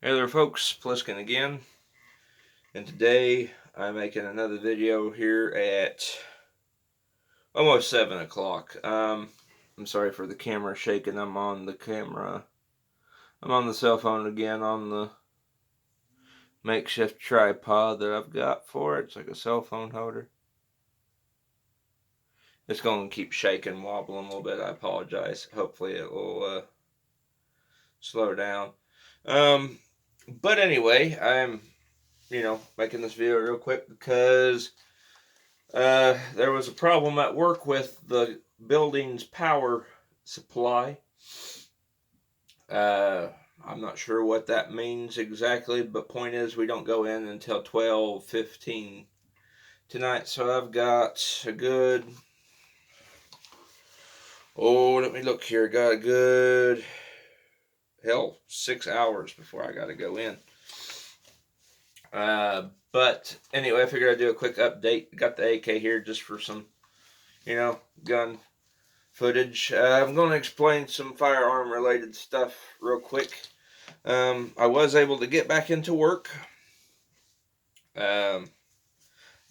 Hey there folks, Pliskin again, and today I'm making another video here at almost 7 o'clock. I'm sorry for the camera shaking. I'm on the cell phone again on the makeshift tripod that I've got for it. It's like a cell phone holder. It's going to keep shaking, wobbling a little bit. I apologize. Hopefully it will slow down. Um, but anyway, I'm making this video real quick because there was a problem at work with the building's power supply. Uh, I'm not sure what that means exactly, but point is we don't go in until 12:15 tonight. So I've got a good, let me look here. Got a good, 6 hours before I got to go in. But anyway, I figured I'd do a quick update. Got the AK here just for some, gun footage. I'm going to explain some firearm related stuff real quick. I was able to get back into work. Um,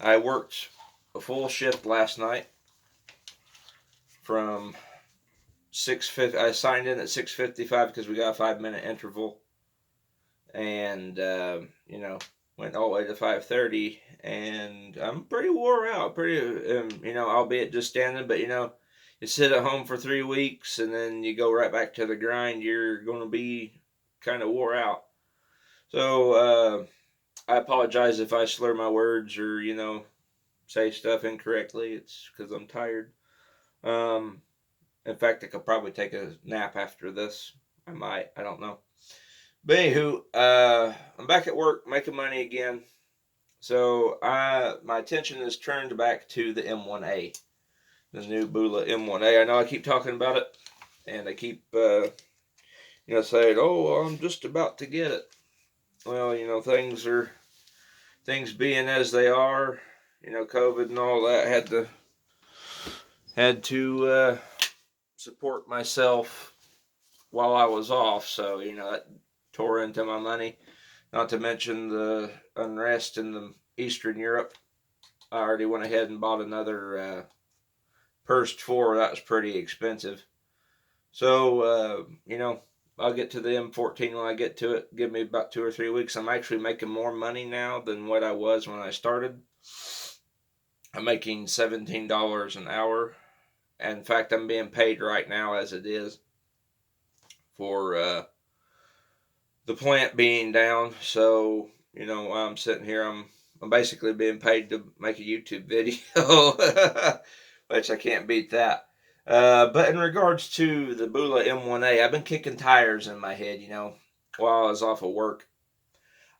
I worked a full shift last night from 6:50. I signed in at 6:55 because we got a 5-minute interval, and went all the way to 5:30. And I'm pretty wore out. Pretty, albeit just standing, but you sit at home for 3 weeks and then you go right back to the grind. You're going to be kind of wore out. So I apologize if I slur my words or say stuff incorrectly. It's because I'm tired. Um, in fact, I could probably take a nap after this. I might. I don't know. But anywho, I'm back at work making money again. So my attention is turned back to the M1A, the new Bula M1A. I know I keep talking about it, and I keep saying, "Oh, I'm just about to get it." Well, things being as they are, COVID and all that, had to support myself while I was off. So that tore into my money. Not to mention the unrest in the Eastern Europe. I already went ahead and bought another Purst 4. That was pretty expensive. So I'll get to the M14 when I get to it. Give me about 2 or 3 weeks. I'm actually making more money now than what I was when I started. I'm making $17 an hour. In fact, I'm being paid right now as it is for the plant being down. So while I'm sitting here, I'm basically being paid to make a YouTube video, which I can't beat that. But in regards to the Bula M1A, I've been kicking tires in my head, while I was off of work.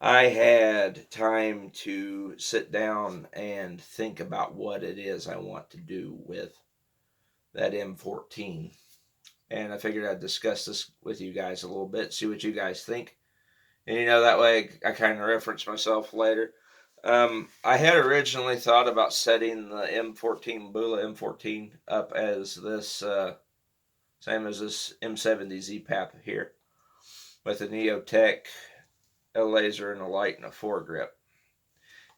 I had time to sit down and think about what it is I want to do with that M14. And I figured I'd discuss this with you guys a little bit, see what you guys think. And that way I kind of reference myself later. I had originally thought about setting the M14 Bula M14 up as this same as this M70 Z-Pap here, with a Neotech, a laser and a light and a foregrip.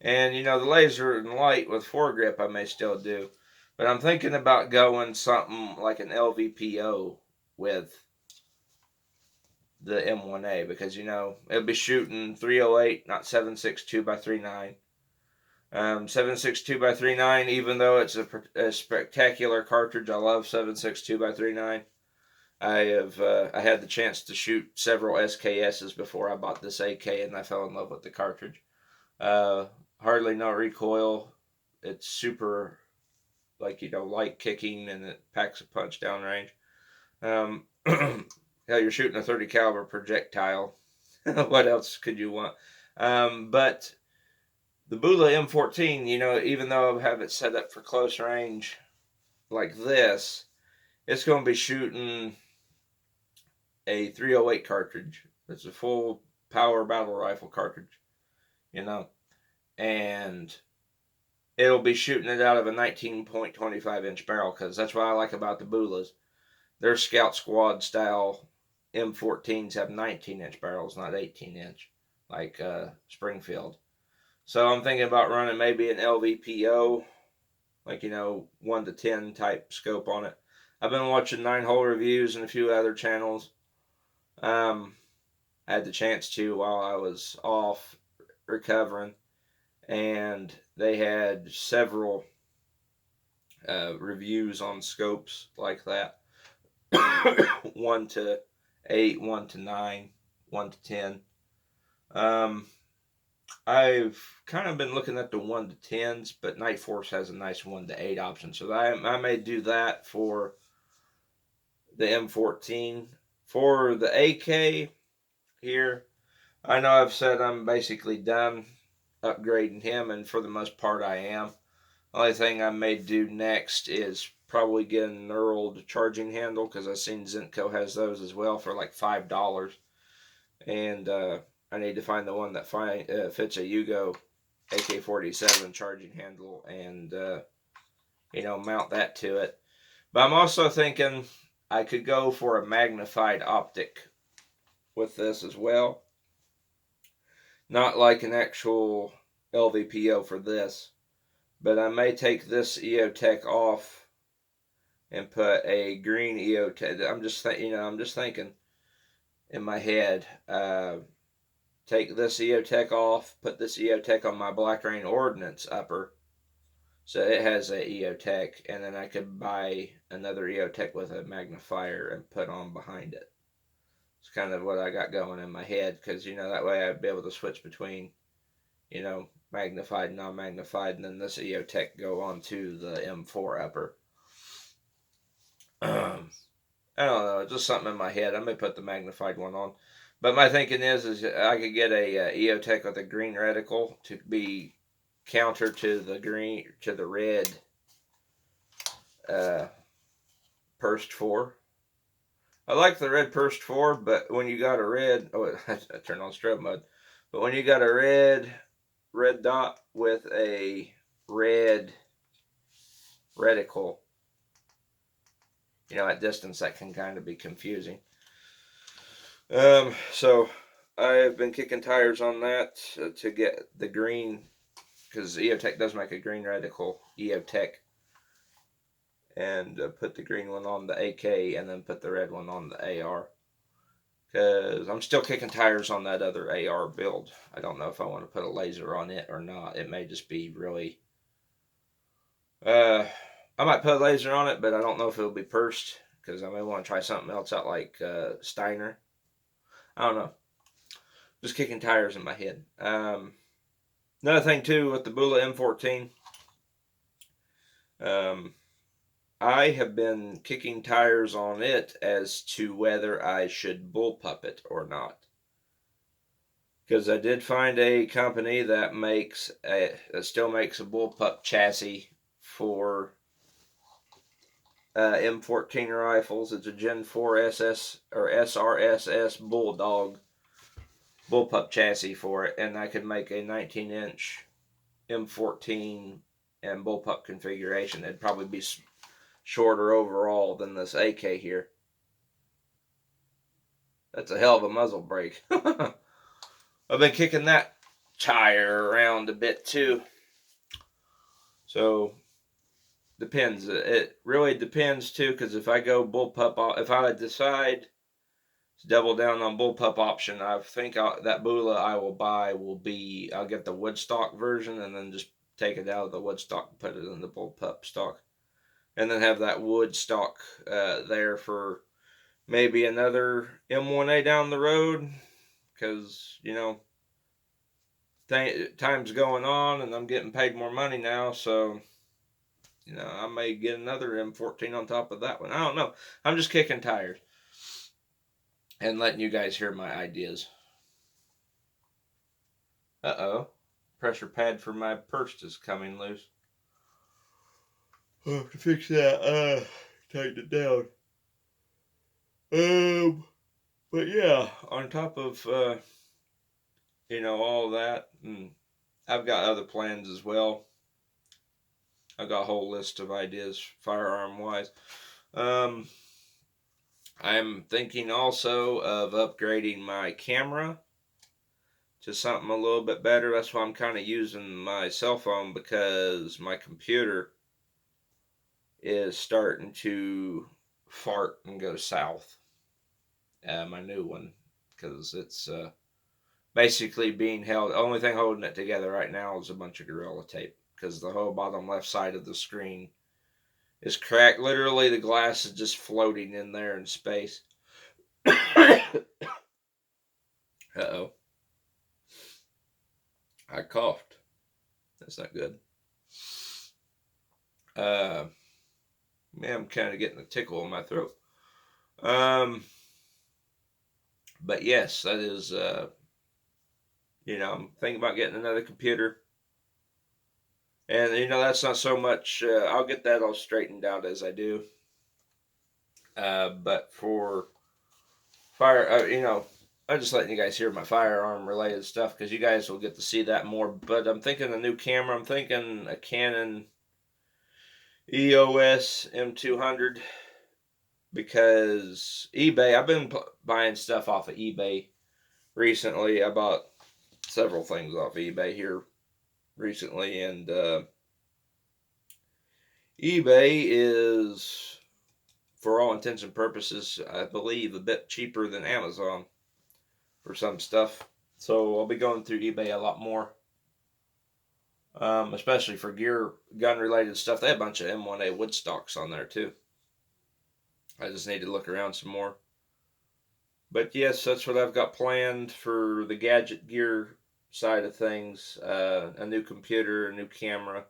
And the laser and light with foregrip I may still do, but I'm thinking about going something like an LVPO with the M1A, because it'll be shooting 308, not 762 by 39. 762 by 39, even though it's a spectacular cartridge. I love 762 by 39. I had the chance to shoot several SKSs before I bought this AK, and I fell in love with the cartridge. Hardly no recoil. It's super light kicking, and it packs a punch down range. Hell, you're shooting a 30 caliber projectile. What else could you want? But the Bula M14, even though I have it set up for close range like this, it's going to be shooting a 308 cartridge. It's a full power battle rifle cartridge, and it'll be shooting it out of a 19.25 inch barrel, because that's what I like about the Bulas. They're Scout Squad style M14s have 19-inch barrels, not 18-inch, like Springfield. So I'm thinking about running maybe an LVPO, like, 1 to 10 type scope on it. I've been watching 9-hole reviews and a few other channels. I had the chance to while I was off recovering, and they had several reviews on scopes like that. 1 to 8, 1 to 9, 1 to 10. I've kind of been looking at the 1 to 10s, but Night Force has a nice 1 to 8 option. So I may do that for the M14. For the AK here, I know I've said I'm basically done upgrading him, and for the most part I am. The only thing I may do next is probably get a knurled charging handle, because I've seen Zinco has those as well for like $5. And I need to find the one that fits a Yugo AK-47 charging handle and, mount that to it. But I'm also thinking I could go for a magnified optic with this as well. Not like an actual LVPO for this, but I may take this EOTech off and put a green EOTech. I'm just thinking in my head. Take this EOTech off, put this EOTech on my Black Rain Ordnance upper, so it has a EOTech, and then I could buy another EOTech with a magnifier and put on behind it. It's kind of what I got going in my head, because that way I'd be able to switch between, magnified and non-magnified, and then this EOTech go onto the M4 upper. I don't know, just something in my head. I may put the magnified one on. But my thinking is I could get a EOTech with a green reticle to be counter to the red Perst 4. I like the red Perst 4, but when you got a red, I turned on strobe mode. But when you got a red dot with a red reticle, at distance, that can kind of be confusing. So I've been kicking tires on that to get the green, because EOTech does make a green reticle EOTech, and put the green one on the AK and then put the red one on the AR, because I'm still kicking tires on that other AR build. I don't know if I want to put a laser on it or not. It may just be really I might put a laser on it, but I don't know if it'll be pursed, because I may want to try something else out, like Steiner. I don't know. Just kicking tires in my head. Another thing too with the Bula M14, I have been kicking tires on it as to whether I should bullpup it or not. Because I did find a company that still makes a bullpup chassis for M14 rifles. It's a Gen 4 SS or SRSS Bulldog bullpup chassis for it, and I could make a 19-inch M14 and bullpup configuration. It'd probably be shorter overall than this AK here. That's a hell of a muzzle brake. I've been kicking that tire around a bit too. So depends. It really depends too, because if I go bullpup, if I decide to double down on bullpup option, I think that Bula I will buy I'll get the woodstock version and then just take it out of the woodstock and put it in the bullpup stock, and then have that wood stock there for maybe another M1A down the road, because time's going on and I'm getting paid more money now, so I may get another M14 on top of that one. I don't know. I'm just kicking tires and letting you guys hear my ideas. Pressure pad for my purse is coming loose. I'll have to fix that. Tighten it down. But yeah, on top of all that, I've got other plans as well. I've got a whole list of ideas firearm wise. I'm thinking also of upgrading my camera to something a little bit better. That's why I'm kind of using my cell phone, because my computer is starting to fart and go south. My new one, because it's basically being held. The only thing holding it together right now is a bunch of Gorilla Tape, because the whole bottom left side of the screen is cracked. Literally, the glass is just floating in there in space. Uh-oh. I coughed. That's not good. Man, I'm kind of getting a tickle in my throat. But yes, that is, I'm thinking about getting another computer. And, that's not so much, I'll get that all straightened out as I do. But for fire, I'm just letting you guys hear my firearm related stuff, because you guys will get to see that more. But I'm thinking a new camera. I'm thinking a Canon EOS M200, because eBay, I've been buying stuff off of eBay recently. I bought several things off eBay here recently, and eBay is, for all intents and purposes, I believe, a bit cheaper than Amazon for some stuff. So I'll be going through eBay a lot more, especially for gear, gun related stuff. They have a bunch of M1A wood stocks on there too. I just need to look around some more. But yes, that's what I've got planned for the gadget gear side of things. A new computer, a new camera.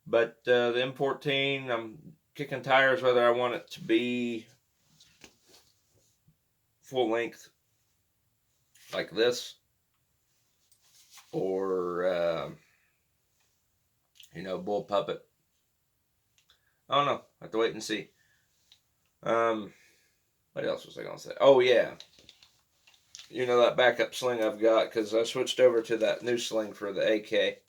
But the M14, I'm kicking tires whether I want it to be full length like this, or bullpuppet. I don't know. I have to wait and see. What else was I gonna say? Oh yeah, that backup sling I've got, because I switched over to that new sling for the AK.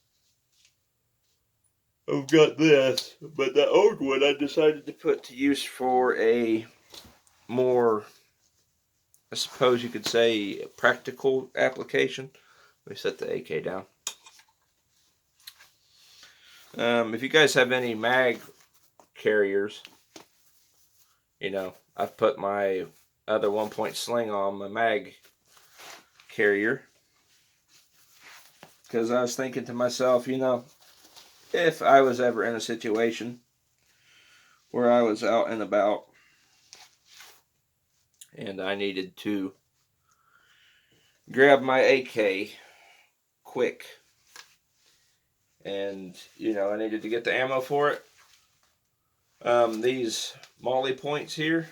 I've got this, but the old one I decided to put to use for a more, I suppose you could say, practical application. Let me set the AK down. If you guys have any mag carriers, I've put my other 1-point sling on my mag carrier, because I was thinking to myself, if I was ever in a situation where I was out and about and I needed to grab my AK quick, and I needed to get the ammo for it, these Molly points here,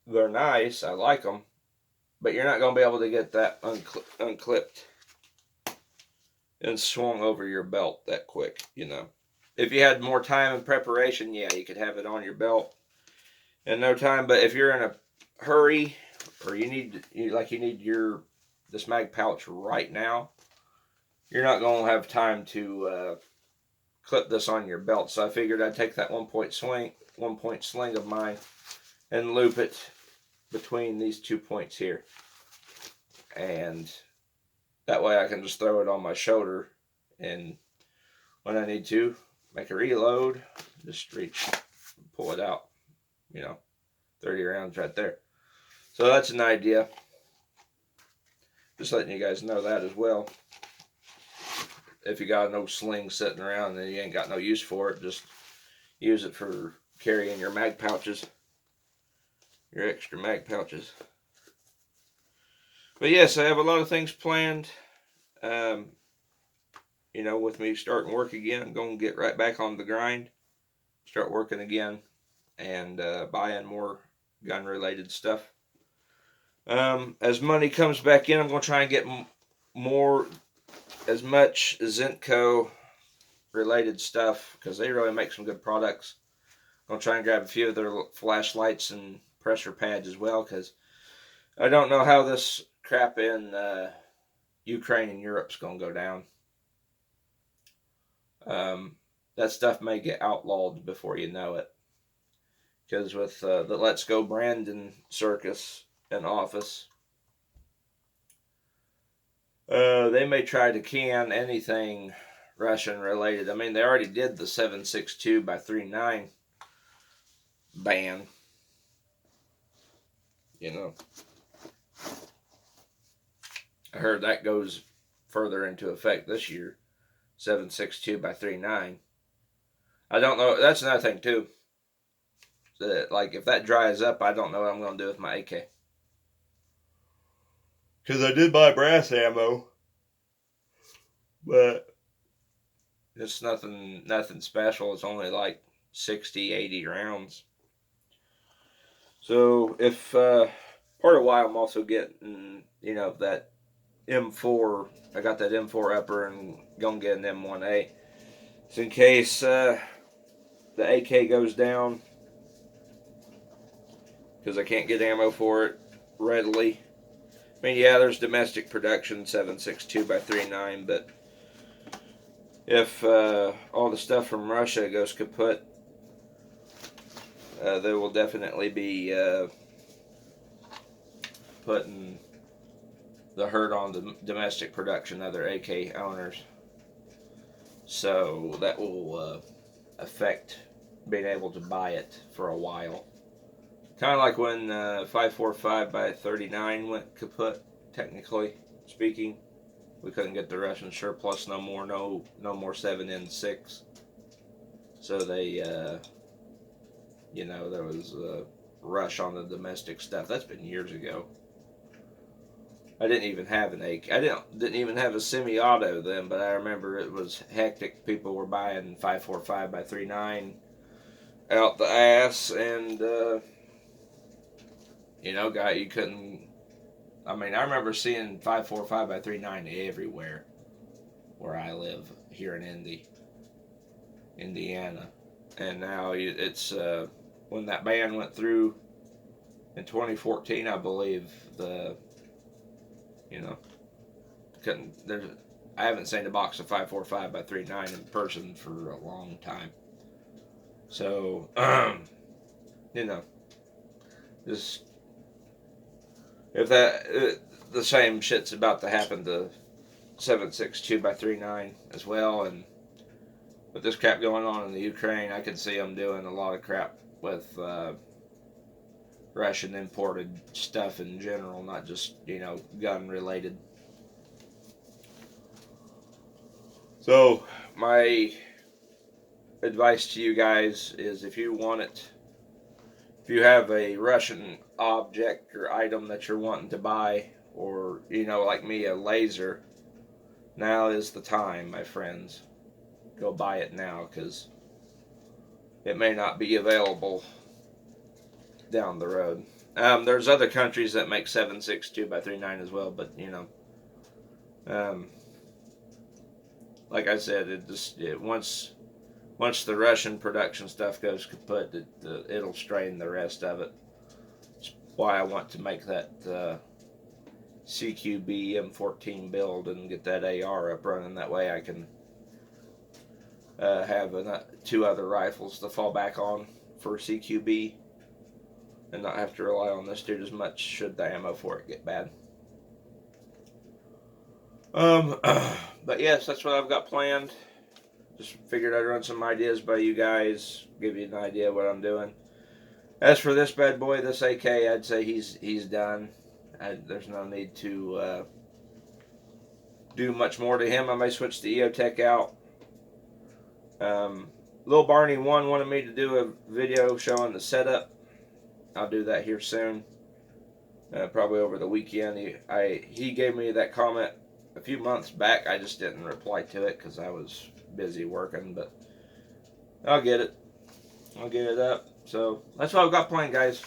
they're nice, I like them, but you're not going to be able to get that unclipped and swung over your belt that quick. If you had more time and preparation, yeah, you could have it on your belt in no time. But if you're in a hurry, or you need this mag pouch right now, you're not going to have time to clip this on your belt. So I figured I'd take that 1-point sling of mine and loop it between these 2 points here, and that way I can just throw it on my shoulder, and when I need to make a reload, just reach and pull it out. 30 rounds right there. So that's an idea. Just letting you guys know that as well. If you got no sling sitting around and you ain't got no use for it, just use it for carrying your mag pouches, your extra mag pouches. But yes, I have a lot of things planned. With me starting work again, I'm going to get right back on the grind, start working again, and buying more gun related stuff. As money comes back in, I'm going to try and get as much Zinco related stuff, because they really make some good products. I'm going to try and grab a few of their flashlights and pressure pads as well, because I don't know how this crap in Ukraine and Europe's going to go down. That stuff may get outlawed before you know it, because with the Let's Go Brandon circus in office, they may try to can anything Russian related. I mean, they already did the 7.62 by 3.9 ban. You know, I heard that goes further into effect this year. 7.62 by 3.9. I don't know. That's another thing too. That, like, if that dries up, I don't know what I'm going to do with my AK. Because I did buy brass ammo, but it's nothing special. It's only like 60, 80 rounds. So if part of why I'm also getting, that M4, I got that M4 upper and gonna get an M1A. So in case the AK goes down, because I can't get ammo for it readily. I mean, yeah, there's domestic production 7.62 by 3.9, but if all the stuff from Russia goes kaput, they will definitely be putting the hurt on the domestic production of their AK owners. So that will affect being able to buy it for a while. Kind of like when 5.45 by 39 went kaput, technically speaking. We couldn't get the Russian surplus no more, no more 7N6. So they, there was a rush on the domestic stuff. That's been years ago. I didn't even have an AK. I didn't even have a semi-auto then, but I remember it was hectic. People were buying 5.45 by 3.9 out the ass, and guy, you couldn't. I mean, I remember seeing 5.45 by 3.9 everywhere where I live here in Indiana, and now it's when that ban went through in 2014, I believe I haven't seen a box of 5.45 by 3.9 in person for a long time. So, just if the same shit's about to happen to 7.62 by 3.9 as well, and with this crap going on in the Ukraine, I could see them doing a lot of crap with Russian imported stuff in general, not just gun related. So my advice to you guys is, if you have a Russian object or item that you're wanting to buy, or like me, a laser, now is the time, my friends. Go buy it now, because it may not be available down the road. There's other countries that make 7.62 by 3.9 as well, but like I said, once the Russian production stuff goes kaput, it'll strain the rest of it. That's why I want to make that CQB M14 build and get that AR up running. That way I can have 2 other rifles to fall back on for CQB and not have to rely on this dude as much should the ammo for it get bad. But yes, that's what I've got planned. Just figured I'd run some ideas by you guys, give you an idea of what I'm doing. As for this bad boy, this AK, I'd say he's done. There's no need to do much more to him. I may switch the EOTech out. Lil Barney 1 wanted me to do a video showing the setup. I'll do that here soon. Probably over the weekend. He gave me that comment a few months back. I just didn't reply to it because I was busy working, but I'll get it. I'll get it up. So that's what I've got planned, guys.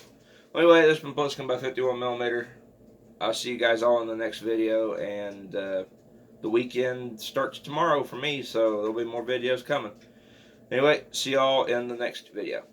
Anyway, this has been Bullpupping by 51mm. I'll see you guys all in the next video, and the weekend starts tomorrow for me, so there'll be more videos coming. Anyway, see y'all in the next video.